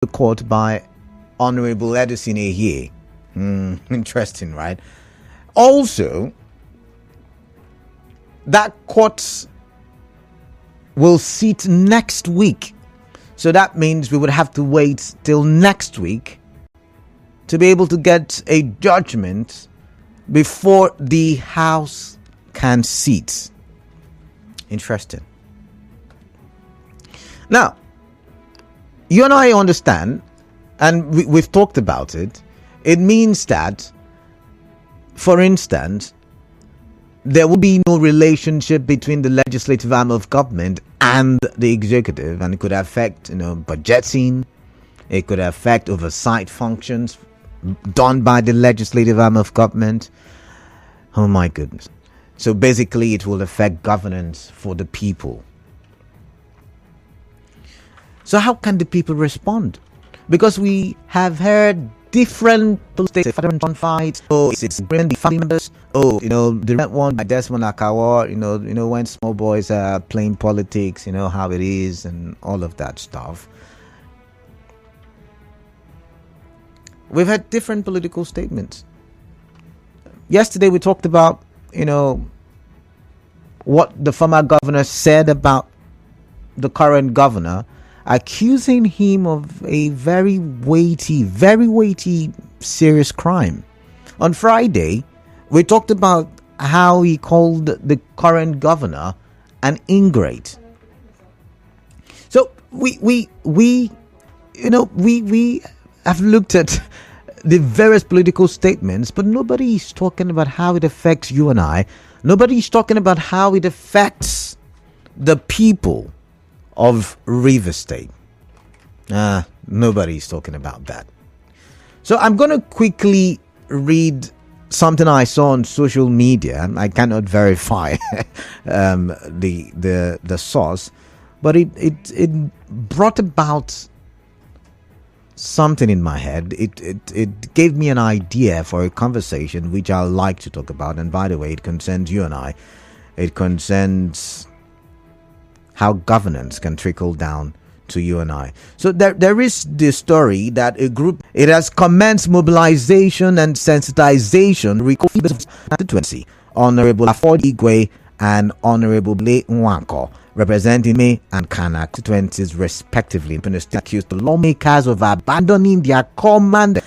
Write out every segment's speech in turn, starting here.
the court by Honorable Edison Ehie. Interesting, right? Also, that court will sit next week. So that means we would have to wait till next week to be able to get a judgment before the House can sit. Interesting. Now, you and I understand, and we've talked about it. It means that, for instance, there will be no relationship between the legislative arm of government and the executive, and it could affect, budgeting. It could affect oversight functions done by the legislative arm of government. Oh my goodness. So basically it will affect governance for the people. So how can the people respond? Because we have heard different states on fights. Oh, it's the family members. Oh, the rent one by Desmond Akawa, when small boys are playing politics, how it is and all of that stuff. We've had different political statements. Yesterday we talked about, what the former governor said about the current governor, accusing him of a very weighty, serious crime. On Friday, we talked about how he called the current governor an ingrate. So we have looked at the various political statements, but nobody is talking about how it affects you and I. Nobody is talking about how it affects the people of River State. Nobody is talking about that. So I'm going to quickly read something I saw on social media. I cannot verify the source, but it brought about something in my head. It gave me an idea for a conversation which I like to talk about. And by the way, it concerns you and I. It concerns how governance can trickle down to you and I. So there is the story that a group, it has commenced mobilization and sensitization recording 2020. Honorable Afod Igwe and Honorable Nwokocha, representing me and Kana 20s respectively, accused the lawmakers of abandoning their command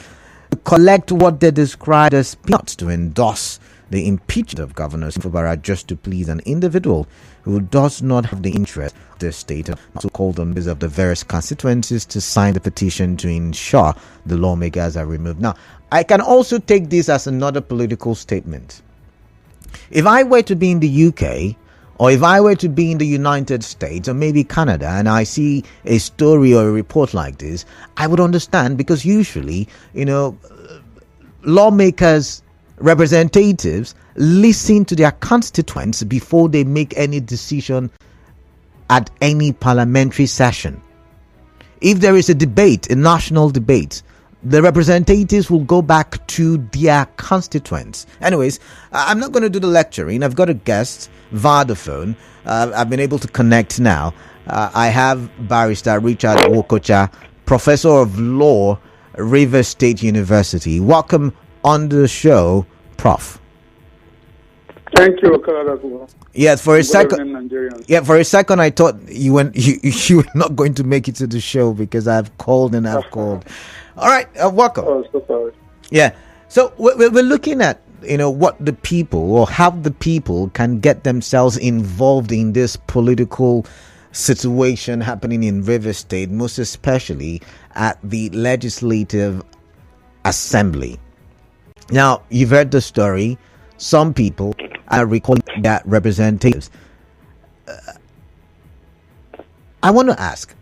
to collect what they described as peanuts to endorse the impeachment of Governor Fubara just to please an individual who does not have the interest of the state, and also called on members of the various constituencies to sign the petition to ensure the lawmakers are removed. Now, I can also take this as another political statement. If I were to be in the UK, or if I were to be in the United States or maybe Canada, and I see a story or a report like this, I would understand, because usually, lawmakers, representatives listen to their constituents before they make any decision at any parliamentary session. If there is a debate, a national debate, the representatives will go back to their constituents. Anyways, I'm not going to do the lecturing. I've got a guest via the phone. I've been able to connect now. I have Barrister Ritchard Nwokocha, Professor of Law, River State University. Welcome on the show, Prof. Thank you, Yes, for a second I thought you were not going to make it to the show because I've called and I've called. All right, welcome. Oh, so sorry. Yeah, so we're looking at what the people, or how the people can get themselves involved in this political situation happening in River State, most especially at the Legislative Assembly. Now, you've heard the story. Some people are recalling their representatives. I want to ask,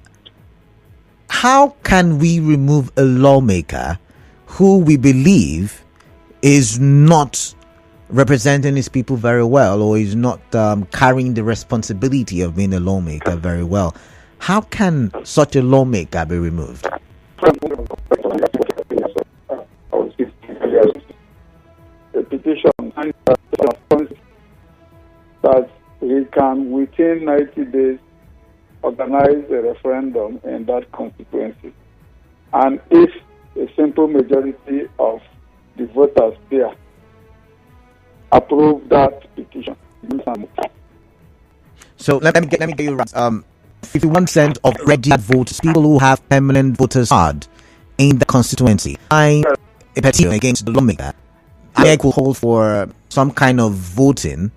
how can we remove a lawmaker who we believe is not representing his people very well, or is not carrying the responsibility of being a lawmaker very well? How can such a lawmaker be removed? A petition that he can, within 90 days, organize a referendum in that constituency. And if a simple majority of the voters there approve that petition. So let me get you right. 51% of registered voters, people who have permanent voters card in the constituency, a petition against the lawmaker. I could call for some kind of voting,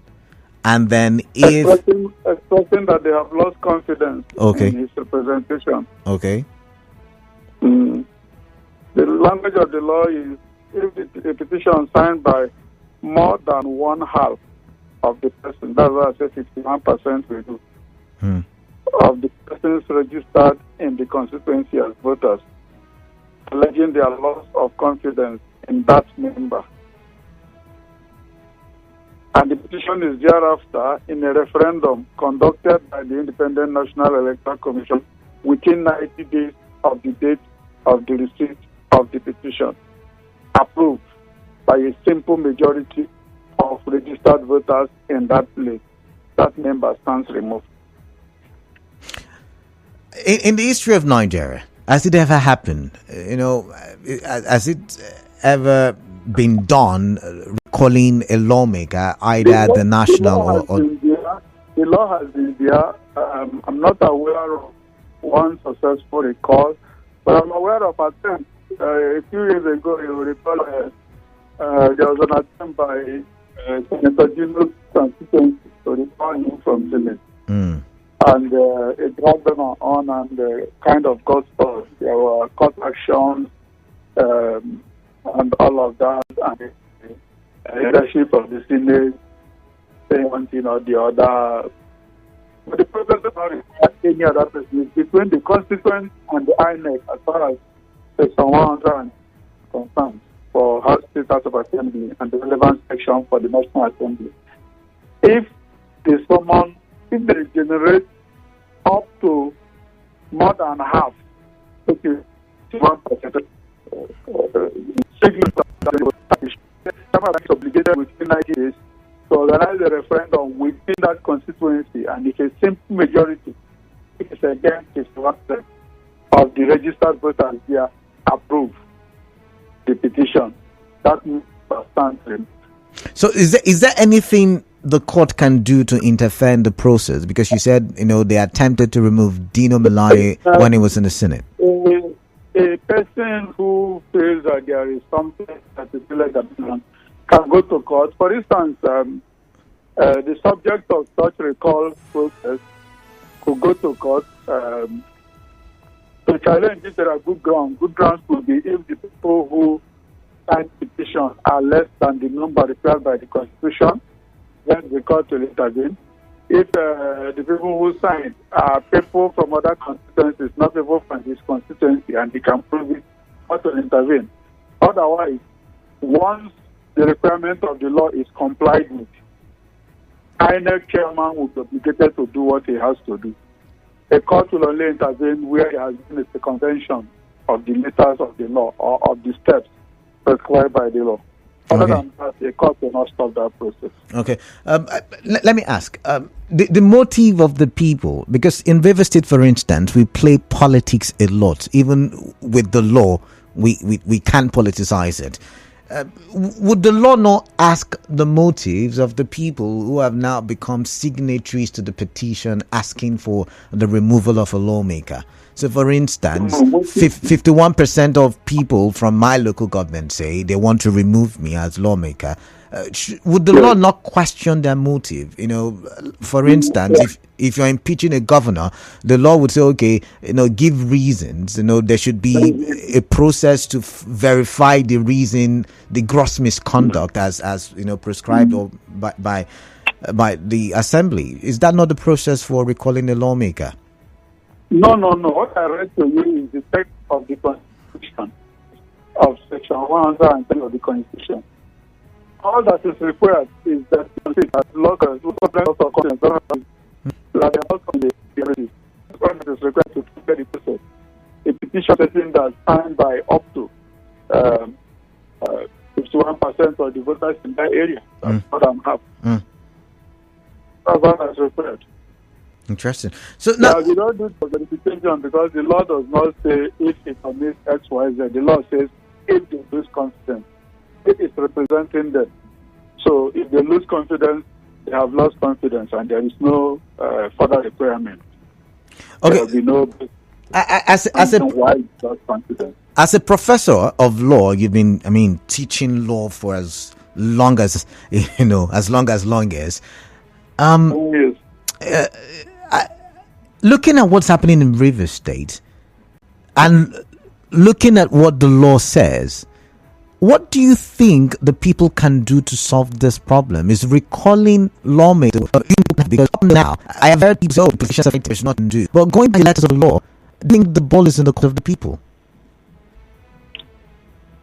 and then if expressing that they have lost confidence in his representation. Okay. The language of the law is if a petition signed by more than one half of the person, that's why I say 51% will do, of the persons registered in the constituency as voters, alleging their loss of confidence in that member. And the petition is thereafter in a referendum conducted by the Independent National Electoral Commission within 90 days of the date of the receipt of the petition, approved by a simple majority of registered voters in that place. That member stands removed. In the history of Nigeria, has it ever happened? Has it ever been done, recalling a lawmaker, either at the national or the law has been there. I'm not aware of one successful recall, but I'm aware of attempts. A few years ago, you will recall there was an attempt by Senator Gino's constituency to recall him from Senate. And it dragged them on and kind of got stalled. There were court actions and all of that, and the leadership of the Senate saying one thing or the other. But the process does not require any other person. It's between the constituent and the INEC as far as Section 100 concerned for House State House of Assembly and the relevant section for the National Assembly. If they generate up to more than half, which is 1%, obligated within 90 days to organize a referendum within that constituency, and if a simple majority, if it's against 51% of the registered voters here approve the petition, that means stands. So is there anything the court can do to interfere in the process? Because you said, they attempted to remove Dino Melaye when he was in the Senate. A person who feels that there is something that is illegal can go to court. For instance, the subject of such recall process could go to court to challenge if there are good grounds. Good grounds could be if the people who signed the petition are less than the number required by the Constitution, then the court will intervene. If the people who signed are people from other constituencies, not people from this constituency, and they can prove it, not to intervene. Otherwise, once the requirement of the law is complied with, INEC chairman will be obligated to do what he has to do. The court will only intervene where there has been a circumvention of the letters of the law or of the steps prescribed by the law. Other than that, the court will not stop that process. Okay. Let me ask, the motive of the people, because in River State, for instance, we play politics a lot. Even with the law, we can't politicize it. Would the law not ask the motives of the people who have now become signatories to the petition asking for the removal of a lawmaker? So, for instance, 51% of people from my local government say they want to remove me as lawmaker. Would the law not question their motive? For instance, if you're impeaching a governor, the law would say, okay, give reasons. There should be a process to verify the reason, the gross misconduct as prescribed or by the assembly. Is that not the process for recalling a lawmaker? No. What I read to you is the text of the Constitution, of Section 110 of the Constitution. All that is required is that locals who complain of conscience that they are not from the community. It is required to prepare the process. A petition stating that signed by up to 51% of the voters in that area. That's more than half. That's what is required. Interesting. So now, Yeah, we don't do for verification because the law does not say if it commits X, Y, Z. The law says if they lose confidence, if it's representing them. So if they lose confidence, they have lost confidence, and there is no further requirement. There okay, will be no as a reason why it's lost confidence. as a professor of law, you've been, I mean, teaching law for as long as as long as. Yes. Looking at what's happening in River State and looking at what the law says, what do you think the people can do to solve this problem? Is recalling lawmakers, because up now I have heard people say, "Oh, positions of there's nothing to do." But going by the letters of the law, I think the ball is in the court of the people.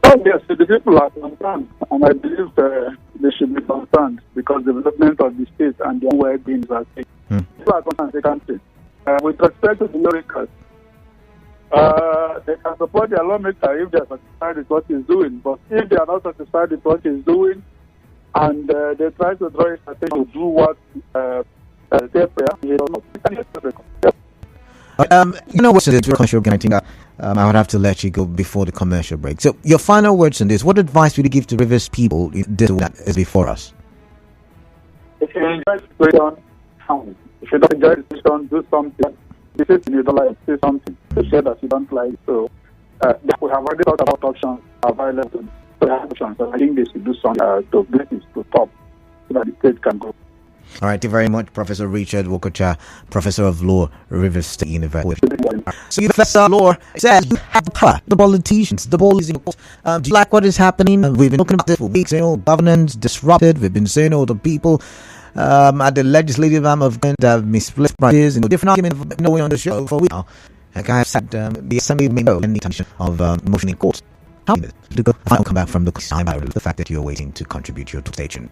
Oh, yes, the people are concerned, and I believe they should be concerned because the development of the state and their well-being is at stake. People are concerned, they can say. With respect to the lawmakers, they can support their lawmaker if they are satisfied with what he's doing. But if they are not satisfied with what he's doing, and they try to draw his attention to do what they What's the commercial break? I think I would have to let you go before the commercial break. So, your final words on this. What advice would you give to Rivers people in this that is before us? If you enjoy the situation, if you don't enjoy the situation, do something. If you don't like, say something. To say that you don't like. So, we have already talked about options available. So, options. So I think they should do something to bring this to top so that the state can go. All right, thank you very much, Professor Ritchard Nwokocha, Professor of Law, Rivers State University. So, Professor of Law says you have the power, the politicians, the ball is in your court. Do you like what is happening? We've been talking about this for weeks. Governance disrupted. We've been saying all the people at the legislative arm of government have misplaced priorities. Different arguments on the show for weeks now. Like I have said, the Assembly may know any intention of motion in court. How is it? I'll come back from the fact that you're waiting to contribute your station.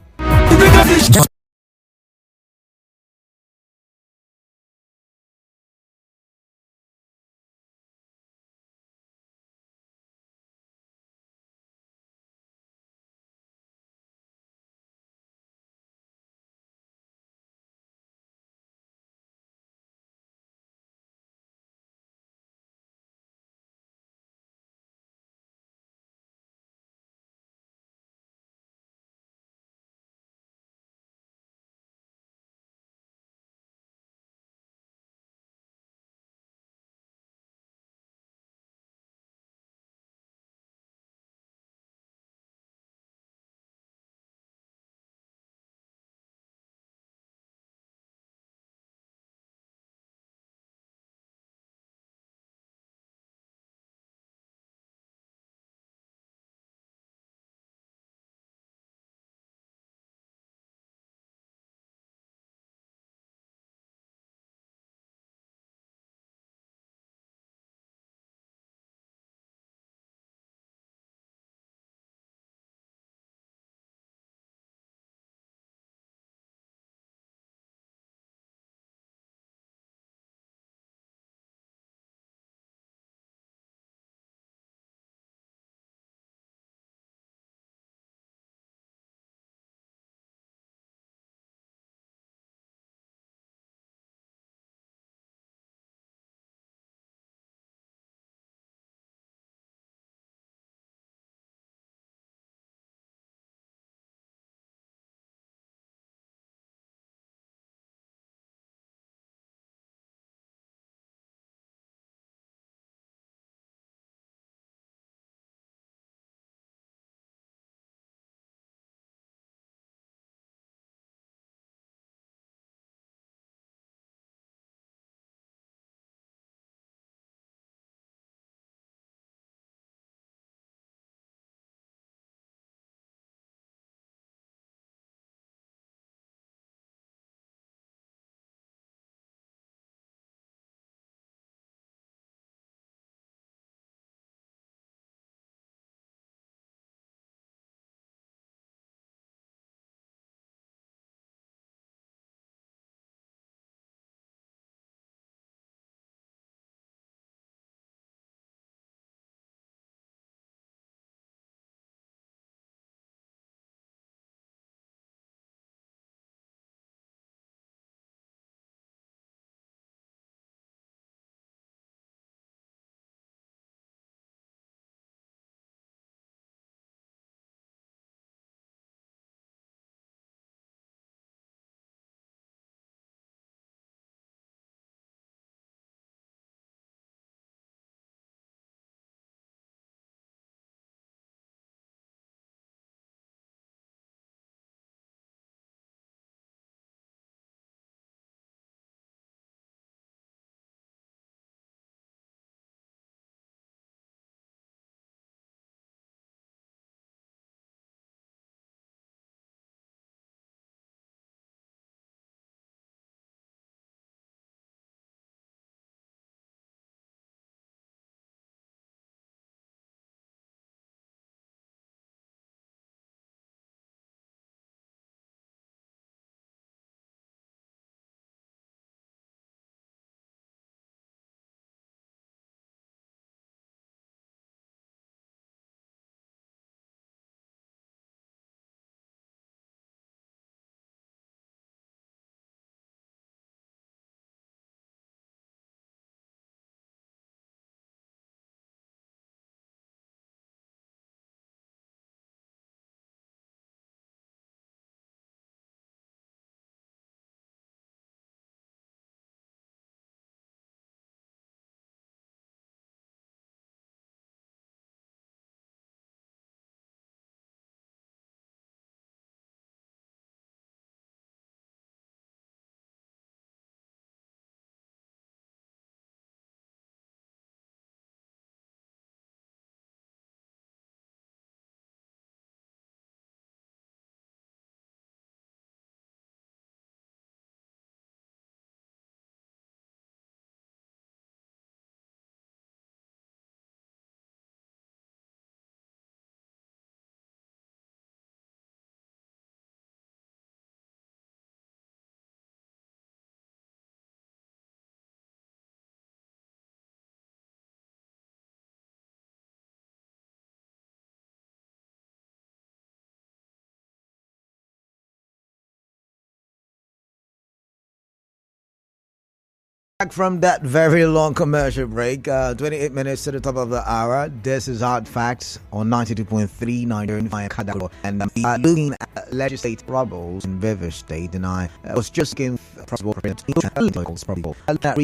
Back from that very long commercial break, 28 minutes to the top of the hour. This is Hard Facts on 92.3 Nigerian Kadalo. And we are looking at legislative troubles in River State. And I was just giving possible probable.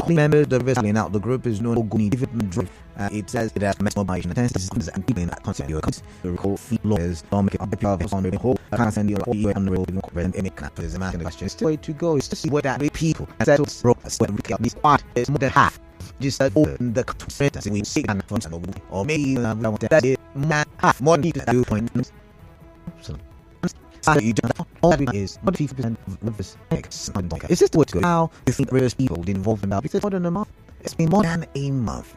Remember the wrestling out. The group is known as it says it has mobilization attendance and people in that concept. The recall lawyers don't make it up on the whole. I can't send you on the road and any clap is a matter of question. Still way to go is to see what that people and settles when we get this part is more than half. Just open the sentence we see and from or maybe that is half more than people do point. So you don't all that is more than 50% of this. Is this the way to go? How you think various people involved in that? Because more than a month. It's been more than a month.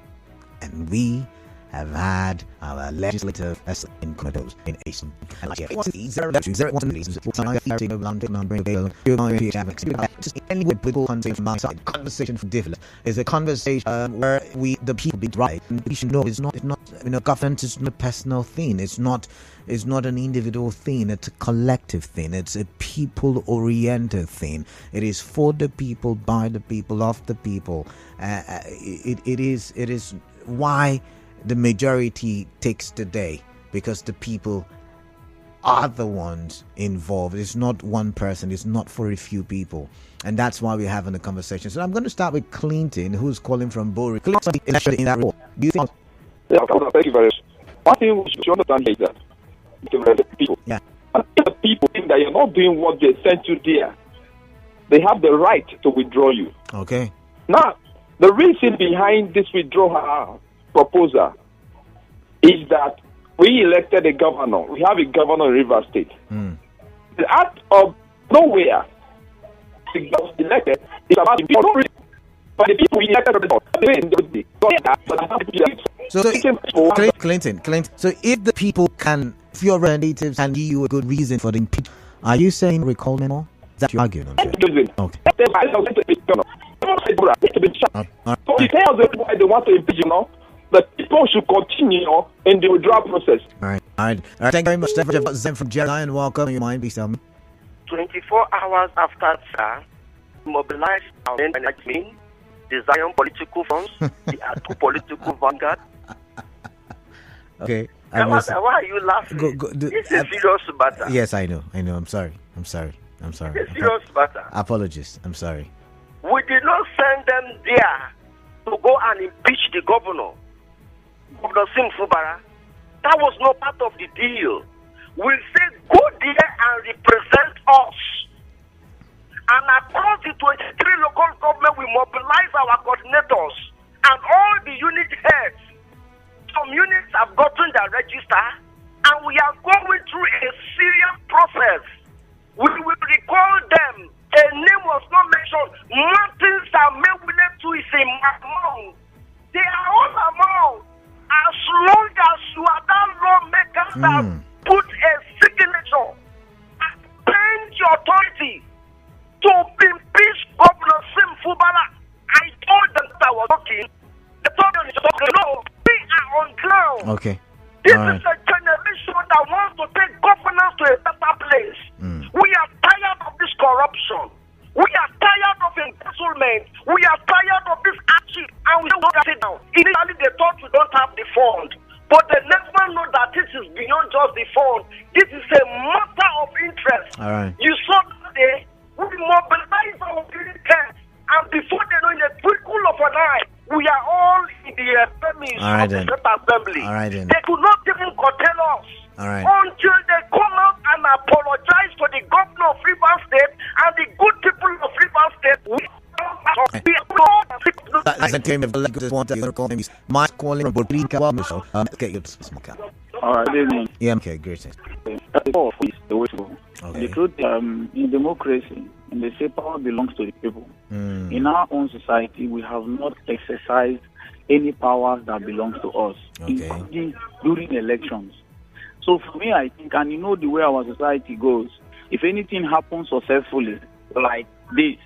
And we have had our legislative in Comodos in Asian and like anyway political conversation from my side. Conversation for different is a conversation where the people be right. And we should know it's not government is not a personal thing. It's not an individual thing. It's a collective thing. It's a people oriented thing. It is for the people, by the people, of the people. It is why the majority takes the day, because the people are the ones involved. It's not one person. It's not for a few people, and that's why we're having a conversation. So I'm going to start with Clinton, who's calling from Bori. Clinton is actually in that role. Do you think? Yeah, thank you very much. One thing we should understand is that the people, and if the people think that you're not doing what they sent you there, they have the right to withdraw you. Okay. Now, the reason behind this withdrawal proposal is that we elected a governor. We have a governor in River State. Out of nowhere, the governor elected is about the people. But the people we elected so Clinton. So if the people can, if your relatives can give you a good reason for the impeachment, are you saying recall them all? Is that your argument? Okay. So he tells them why they want to impeach him now. But people should continue in the withdrawal process. All right. Thank you very much. Zen from Jerry, and welcome. You mind, please tell me. 24 hours after sir mobilized our men, the Zion political funds, the two political vanguard. Okay. Why are you laughing? This is serious matter. Yes, I know. I'm sorry. It's a serious matter. Apologies. I'm sorry. We did not send them there to go and impeach the governor. Governor Simfubara. That was not part of the deal. We said go there and represent us. And across the 23 local government, we mobilize our coordinators and all the unit heads. Some units have gotten their register, and we are going through a serious process. We will recall them. A name was not mentioned. Martin Samewile to is among. They are all among. As long as you are that lawmaker that put a signature and paint your authority to impeach Governor Simfubara, I told them that I was talking. They told me, no, we are on ground. Okay. This is a generation that wants to take governance to a better place. We are tired of this corruption. We are tired of embezzlement. We are tired of this action, and we don't sit down. Initially, they thought we don't have the fund, but they never know that this is beyond just the fund. This is a matter of interest. All right. You saw today, we mobilize our units, and before they know, in a twinkle of an eye, we are all in the premise of the State Assembly. All right, then. They could not even curtail us. All right. Until they come out and apologize to the governor of Rivers State and the good people of Rivers State. That's the claim of the legal one that call him is my calling from Borika. Get your smoke out. All right, evening. Yeah, okay, great. Okay. The truth, in democracy, and they say power belongs to the people. In our own society, we have not exercised any powers that belongs to us, including during elections. So for me, I think, and you know the way our society goes, if anything happens successfully like this,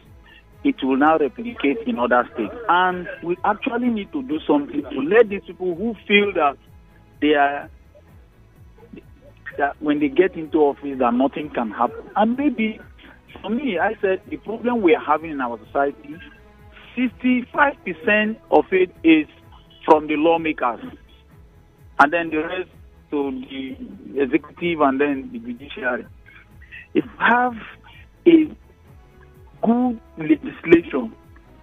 it will now replicate in other states. And we actually need to do something to let these people who feel that they are, that when they get into office that nothing can happen. And maybe, for me, I said the problem we are having in our society 65% of it is from the lawmakers, and then the rest to the executive and then the judiciary. If we have a good legislation,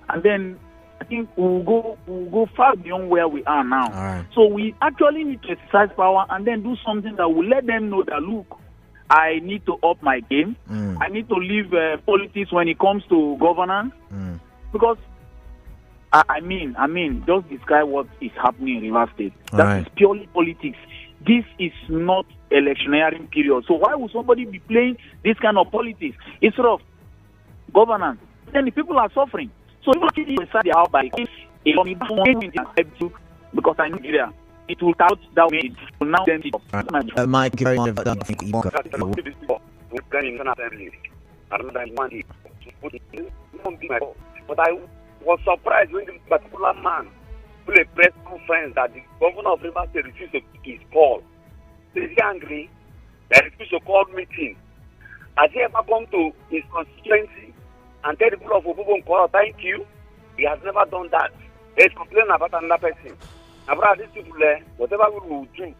and then I think we'll go far beyond where we are now. All right. So we actually need to exercise power and then do something that will let them know that, look, I need to up my game. I need to leave politics when it comes to governance. Because, I mean, just describe what is happening in Rivers State. That is purely politics. This is not electioneering period. So why would somebody be playing this kind of politics instead of governance? Then the people are suffering. So you actually decide the out by because I know Nigeria. It will out that way. It will now then Mike, very much. But I was surprised when this particular man who a press conference that the governor of Rivers State refused to take his call. So is he angry? They refused to call meeting. Has he ever come to his constituency and tell the people of Obubon, thank you? He has never done that. He's complaining about another person. Now, these people, whatever we will do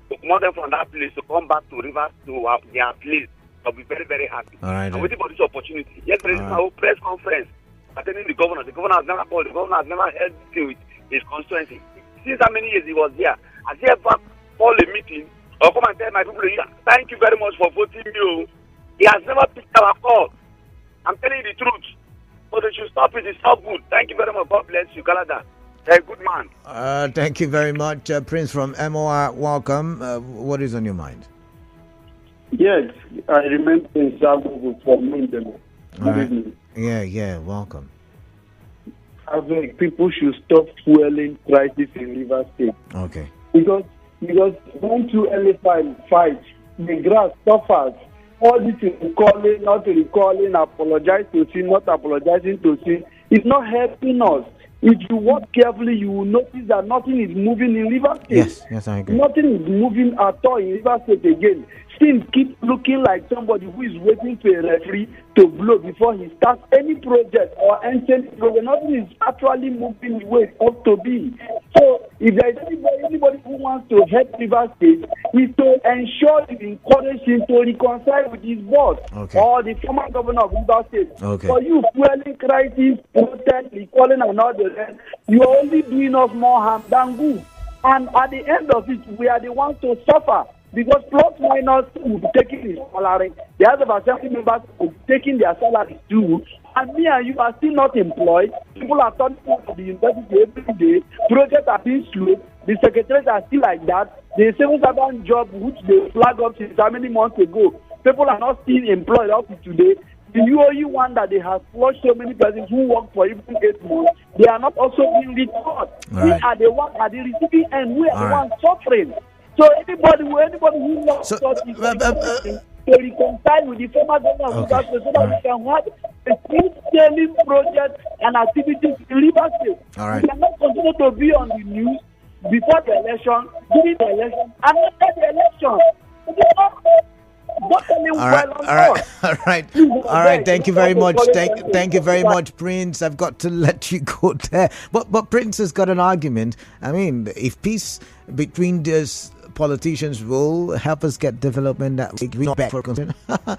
to come them from that place to come back to Rivers to their place, I'll be very, very happy. All right, I'm waiting for this opportunity. Yesterday, my whole press conference attending the governor. The governor has never called. The governor has never held meeting with his constituency. Since how many years he was there? Has he ever called a meeting or come and tell my people, thank you very much for voting me? He has never picked our call. I'm telling you the truth. So they should stop it. It's not good. Thank you very much. God bless you, Canada. Hey, good man. Thank you very much, Prince from MOR. Welcome. What is on your mind? Yes, I remember in Zago for Mindemo. Yeah, welcome. I think people should stop fueling crisis in Rivers State. Okay. Because when two elephants fight, the grass suffers. All this recalling, not recalling, apologize to sin, not apologizing to sin, it's not helping us. If you watch carefully, you will notice that nothing is moving in Rivers State. Yes, I agree. Nothing is moving at all in Rivers State again. Things keep looking like somebody who is waiting for a referee to blow before he starts any project or anything. Nothing is actually moving the way it ought to be. So, if there is anybody who wants to help Rivers State, is to ensure you encourage him to reconcile with his boss or the former governor of Rivers State. For you, fueling crisis, protest, recalling, and all the rest, you are only doing us more harm than good. And at the end of it, we are the ones to suffer. Because plus minus will be taking his salary. The other assembly members will be taking their salaries too. And me and you are still not employed. People are turning to the university every day. Projects are being slowed. The secretaries are still like that. The civil servant job, which they flagged up since how many months ago, people are not still employed up to today. The UOE one that they have flushed so many persons who work for even 8 months, they are not also being returned. We are the ones at the receiving end. We are the ones suffering. So anybody who wants to reconcile with the former governor of Rivers State so that we can have a daily project and activities in Rivers State. We cannot continue to be on the news before the election, during the election, and after the election. All right. Thank you very much. Thank you very much, Prince. I've got to let you go there. But Prince has got an argument. I mean, if peace between these politicians will help us get development that we not back for concern.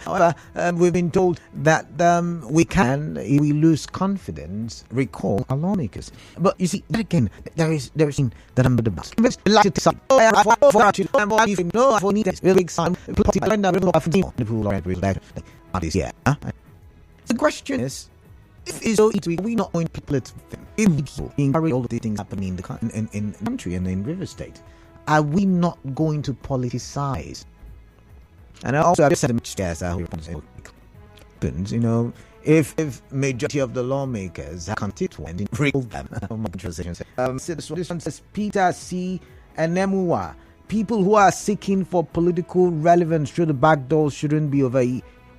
However, we've been told that we can, if we lose confidence, recall our lawmakers. But you see, again, there is that I'm the bus. The question is, if it's so easy, we not going to split people encourage all of these things happening in the country and in River State? Are we not going to politicize? And I also have said, if majority of the lawmakers are constituent in recall them. This one says Peter C. and Nwokocha. People who are seeking for political relevance through the back doors shouldn't be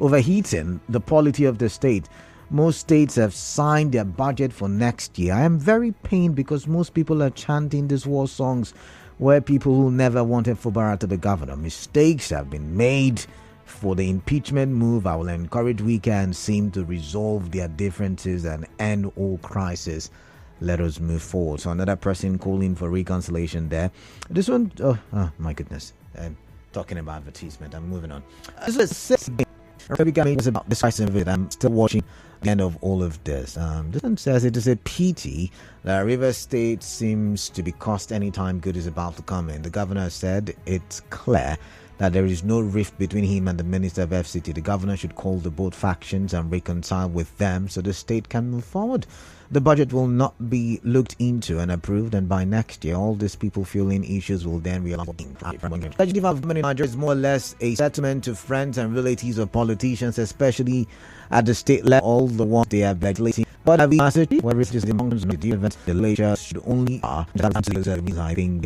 overheating the polity of the state. Most states have signed their budget for next year. I am very pained because most people are chanting these war songs where people who never wanted Fubara to be governor. Mistakes have been made for the impeachment move. I will encourage Wike and Sim to resolve their differences and end all crisis. Let us move forward. So another person calling for reconciliation there. This one, oh my goodness. I'm talking about advertisement. I'm moving on. This is about decisive it. I'm still watching the end of all of this. This one says it is a pity that Rivers State seems to be cursed anytime good is about to come in. The governor said it's clear that there is no rift between him and the Minister of FCT. The governor should call the both factions and reconcile with them so the state can move forward. The budget will not be looked into and approved, and by next year, all these people feeling issues will then realize tragedy of Nigeria is more or less a settlement to friends and relatives of politicians, especially at the state level. All the ones they are legislating. But have we answered where it is the mountains of the event, the leisure should only I think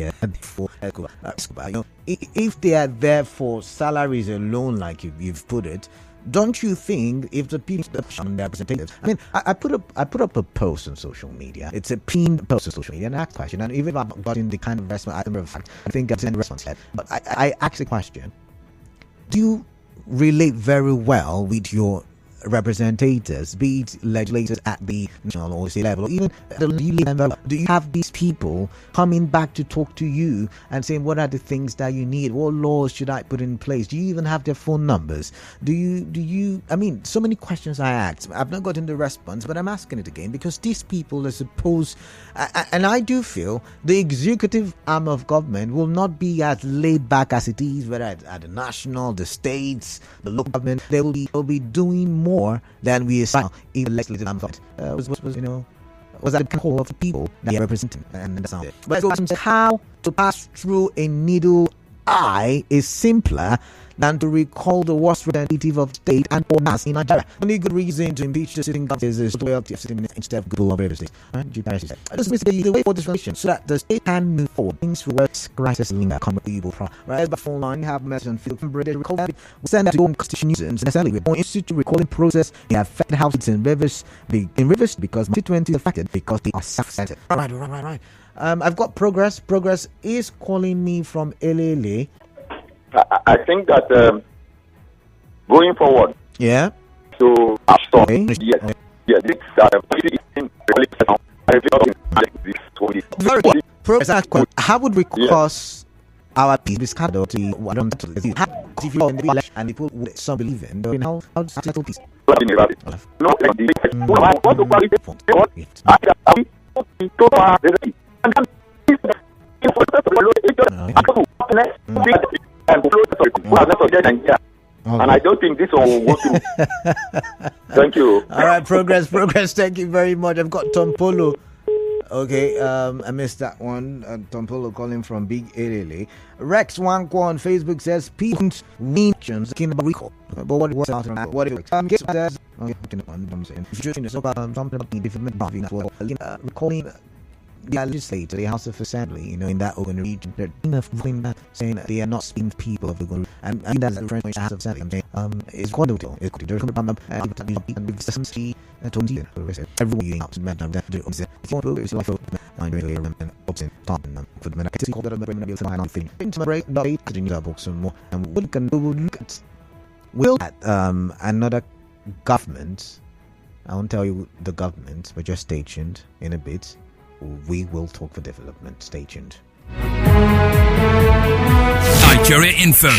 if they are there for salaries alone, like you've put it, don't you think if the people on their representatives? I mean, I put up a post on social media. It's a pinned post on social media, and I asked a question. And even if I've gotten the kind of response, I think I've sent a response yet. But I asked the question: do you relate very well with your representatives, be it legislators at the national or state level, or even the level? Do you have these people coming back to talk to you and saying what are the things that you need? What laws should I put in place? Do you even have their phone numbers? Do you I mean, so many questions I asked. I've not gotten the response, but I'm asking it again because these people are supposed, and I do feel the executive arm of government will not be as laid back as it is, whether at the national, the states, the local government. They will be doing more than we assign in the legislative arm of government. Was that the call of the people that they are representing? And that's not it. But how to pass through a needle eye is simpler than to recall the worst representative of state and or mass in Nigeria. Only good reason to impeach the sitting government is the loyalty of sitting instead of good of the state. Just basically the way for this relation so that the state can move forward. Things will work, crisis linger, come with evil. Right, but phone line, have message on field, recall that. We send that to go on constitution news and necessarily we're going to institute recalling process in affected houses in rivers because 2020 is affected because they are self-centered. Right. I've got progress. Progress is calling me from LLA. I think that going forward, yeah. So after how would we cause our peace be scattered to if you in the election and people would some believe in how to settle peace? And I don't think this one will work through. Thank you. All right, progress. Thank you very much. I've got Tom Polo. Okay, I missed that one. Tom Polo calling from Big Italy. Rex Wanko on Facebook says people mentions Kingdom recall. But what's out of what it guess says something about the different recalling the legislature, the House of Assembly, in that open region, they're saying that they are not speaking to people of the Ogun, and that's the French House of Assembly. I'm saying, it's quite notable. It's quite notable. Everyone you out to men, if you want to like I'm really and boxing top and for the men. I call that a break. Some more, and we can look at another government. I won't tell you the government, but just stay tuned in a bit. We will talk for development. Stay tuned. Nigeria Info.